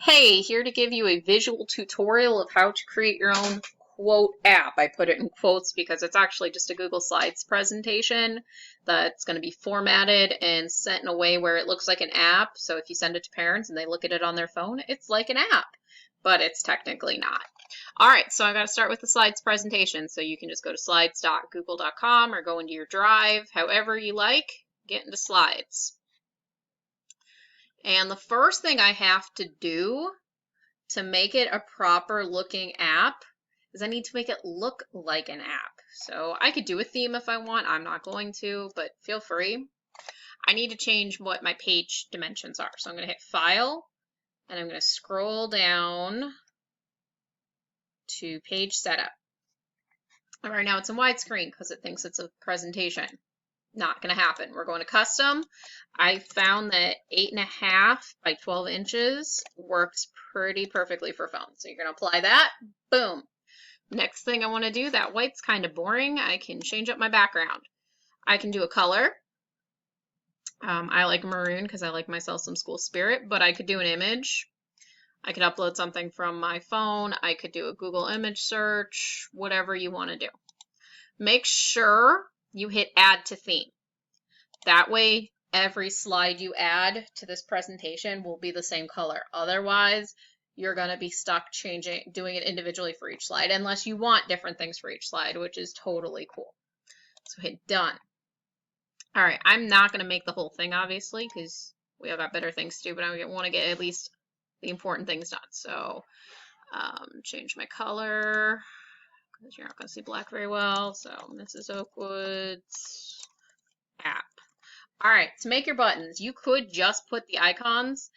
Hey, here to give you a visual tutorial of how to create your own quote app. I put it in quotes because it's actually just a Google Slides presentation that's going to be formatted and sent in a way where it looks like an app. So if you send it to parents and they look at it on their phone, it's like an app, but it's technically not. All right, so I got to start with the slides presentation. So you can just go to slides.google.com or go into your Drive, however you like, get into slides. And the first thing I have to do to make it a proper looking app is I need to make it look like an app. So I could do a theme if I want. I'm not going to, but feel free. I need to change what my page dimensions are. So I'm going to hit File, and I'm going to scroll down to Page Setup. And right now it's in widescreen because it thinks it's a presentation. Not going to happen. We're going to custom. I found that 8.5 by 12 inches works pretty perfectly for phones. So you're going to apply that. Boom. Next thing I want to do, that white's kind of boring. I can change up my background. I can do a color. I like maroon because I like myself some school spirit, but I could do an image. I could upload something from my phone. I could do a Google image search, whatever you want to do. Make sure you hit add to theme. That way, every slide you add to this presentation will be the same color. Otherwise, you're going to be stuck doing it individually for each slide, unless you want different things for each slide, which is totally cool. So hit done. All right, I'm not going to make the whole thing, obviously, because we all got better things to do, but I want to get at least the important things done. So change my color, because you're not going to see black very well. So Mrs. Oakwood's app. All right, to make your buttons, you could just put the icons.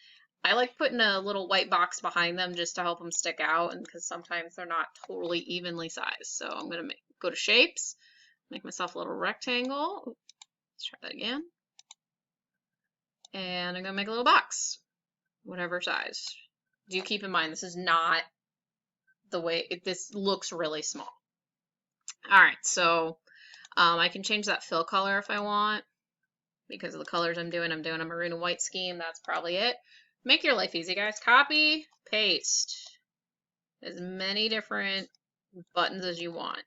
I like putting a little white box behind them just to help them stick out, and because sometimes they're not totally evenly sized. So I'm going to go to shapes, make myself a little rectangle. Oops, let's try that again. And I'm going to make a little box, whatever size. Do keep in mind, this is not the way, this looks really small. All right, so I can change that fill color if I want. Because of the colors I'm doing a maroon and white scheme. That's probably it. Make your life easy, guys. Copy, paste. As many different buttons as you want.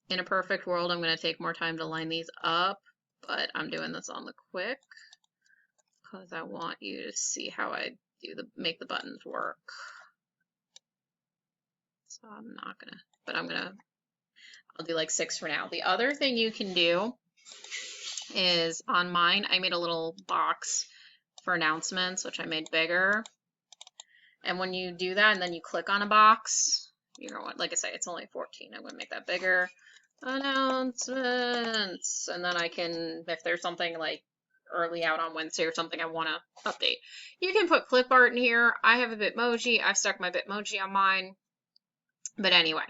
In a perfect world, I'm going to take more time to line these up, but I'm doing this on the quick because I want you to see how I make the buttons work. So I'm not gonna, but I'll do like 6 for now. The other thing you can do is on mine, I made a little box for announcements, which I made bigger. And when you do that and then you click on a box, you know what, like I say, it's only 14. I'm going to make that bigger. Announcements. And then I can, if there's something like early out on Wednesday or something I want to update, you can put clip art in here. I have a Bitmoji. I've stuck my Bitmoji on mine. But anyway.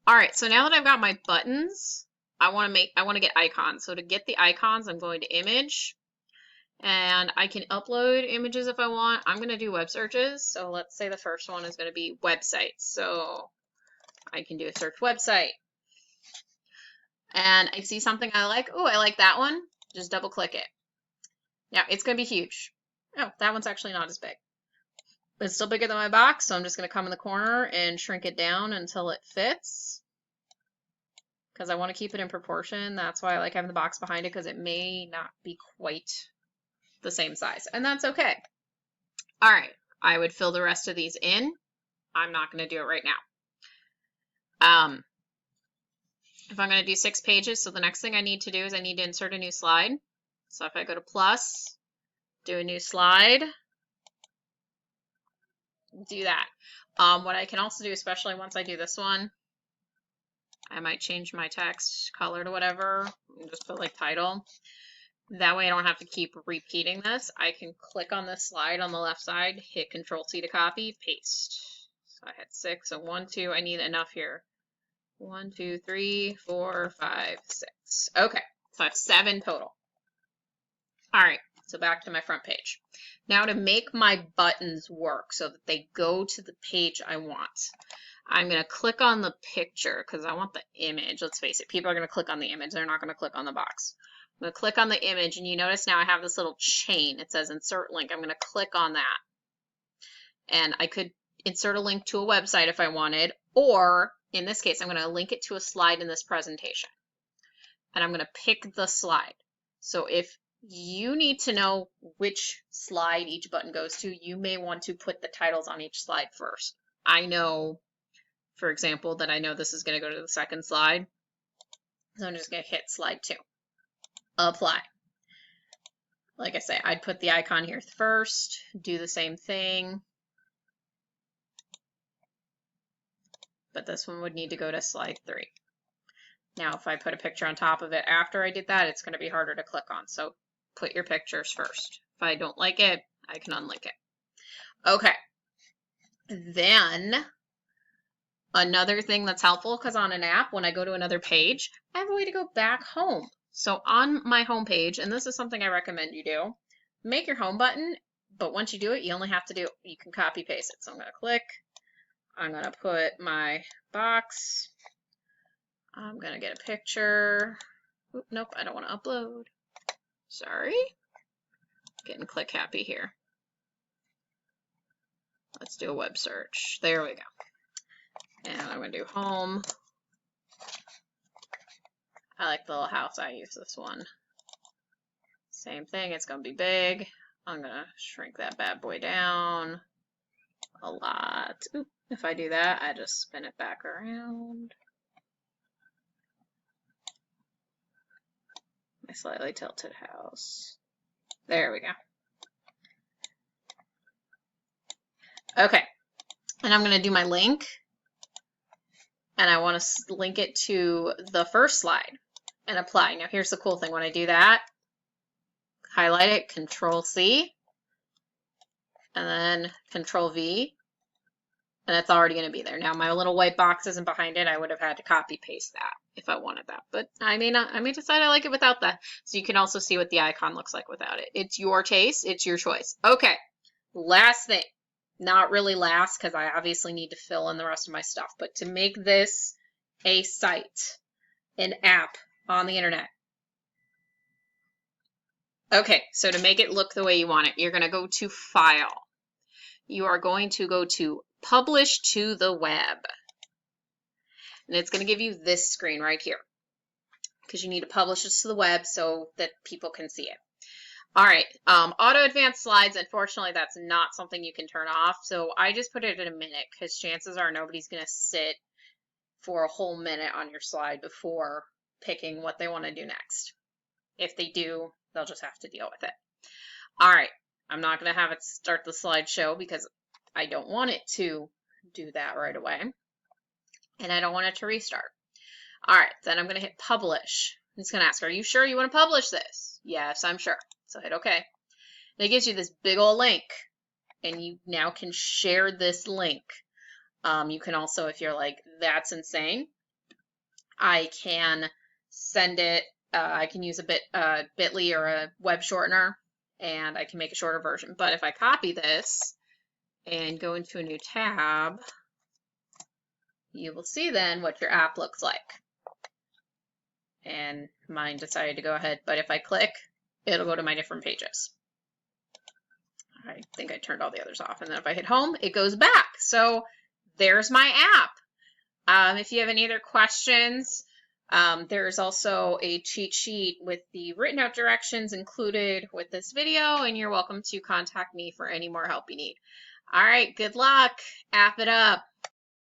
All right, so now that I've got my buttons, I want to get icons. So to get the icons, I'm going to image, and I can upload images if I want. I'm going to do web searches. So let's say the first one is going to be websites. So I can do a search website, and I see something I like. Oh, I like that one. Just double click it. Now it's going to be huge. Oh, that one's actually not as big. But it's still bigger than my box, so I'm just going to come in the corner and shrink it down until it fits. Because I want to keep it in proportion. That's why I like having the box behind it, because it may not be quite the same size. And that's okay. All right, I would fill the rest of these in. I'm not going to do it right now. If I'm going to do 6 pages, so the next thing I need to do is I need to insert a new slide. So if I go to plus, do a new slide, do that. What I can also do, especially once I do this one, I might change my text color to whatever, and just put like title. That way I don't have to keep repeating this. I can click on this slide on the left side, hit Control-C to copy, paste. So I had 6, so 1, 2, I need enough here. 1, 2, 3, 4, 5, 6. Okay, so I have 7 total. All right, so back to my front page. Now to make my buttons work so that they go to the page I want, I'm going to click on the picture because I want the image. Let's face it, people are going to click on the image. They're not going to click on the box. I'm going to click on the image, and you notice now I have this little chain. It says insert link. I'm going to click on that. And I could insert a link to a website if I wanted, or in this case, I'm going to link it to a slide in this presentation. And I'm going to pick the slide. So if you need to know which slide each button goes to, you may want to put the titles on each slide first. I know, for example, that I know this is going to go to the second slide. So I'm just going to hit slide 2. Apply. Like I say, I'd put the icon here first, do the same thing. But this one would need to go to slide 3. Now, if I put a picture on top of it after I did that, it's going to be harder to click on. So put your pictures first. If I don't like it, I can unlink it. Okay. Then another thing that's helpful, because on an app, when I go to another page, I have a way to go back home. So on my home page, and this is something I recommend you do, make your home button, but once you do it, you only have to do, you can copy paste it. So I'm going to click, I'm going to put my box, I'm going to get a picture. Oop, nope, I don't want to upload. Sorry. Getting click happy here. Let's do a web search. There we go. And I'm going to do home. I like the little house. I use this one. Same thing. It's going to be big. I'm going to shrink that bad boy down a lot. Oop, if I do that, I just spin it back around. My slightly tilted house. There we go. Okay. And I'm going to do my link. And I want to link it to the first slide and apply. Now here's the cool thing. When I do that, highlight it, Control C, and then Control V, and it's already going to be there. Now my little white box isn't behind it. I would have had to copy paste that if I wanted that, but I may not. I may decide I like it without that. So you can also see what the icon looks like without it. It's your taste. It's your choice. Okay, last thing. Not really last, because I obviously need to fill in the rest of my stuff, but to make this a site, an app on the internet. Okay, so to make it look the way you want it, you're going to go to File. You are going to go to Publish to the Web. And it's going to give you this screen right here, because you need to publish this to the web so that people can see it. All right, auto advanced slides, unfortunately, that's not something you can turn off. So I just put it at a minute, because chances are nobody's going to sit for a whole minute on your slide before picking what they want to do next. If they do, they'll just have to deal with it. All right, I'm not going to have it start the slideshow because I don't want it to do that right away. And I don't want it to restart. All right, then I'm going to hit publish. It's going to ask, are you sure you want to publish this? Yes, I'm sure. So hit OK. And it gives you this big old link. And you now can share this link. You can also, if you're like, that's insane, I can send it. I can use a bit.ly or a web shortener, and I can make a shorter version. But if I copy this and go into a new tab, you will see then what your app looks like. And mine decided to go ahead, but if I click, it'll go to my different pages. I think I turned all the others off, and then if I hit home, it goes back. So there's my app. If you have any other questions, there's also a cheat sheet with the written out directions included with this video, and you're welcome to contact me for any more help you need. All right, good luck. App it up.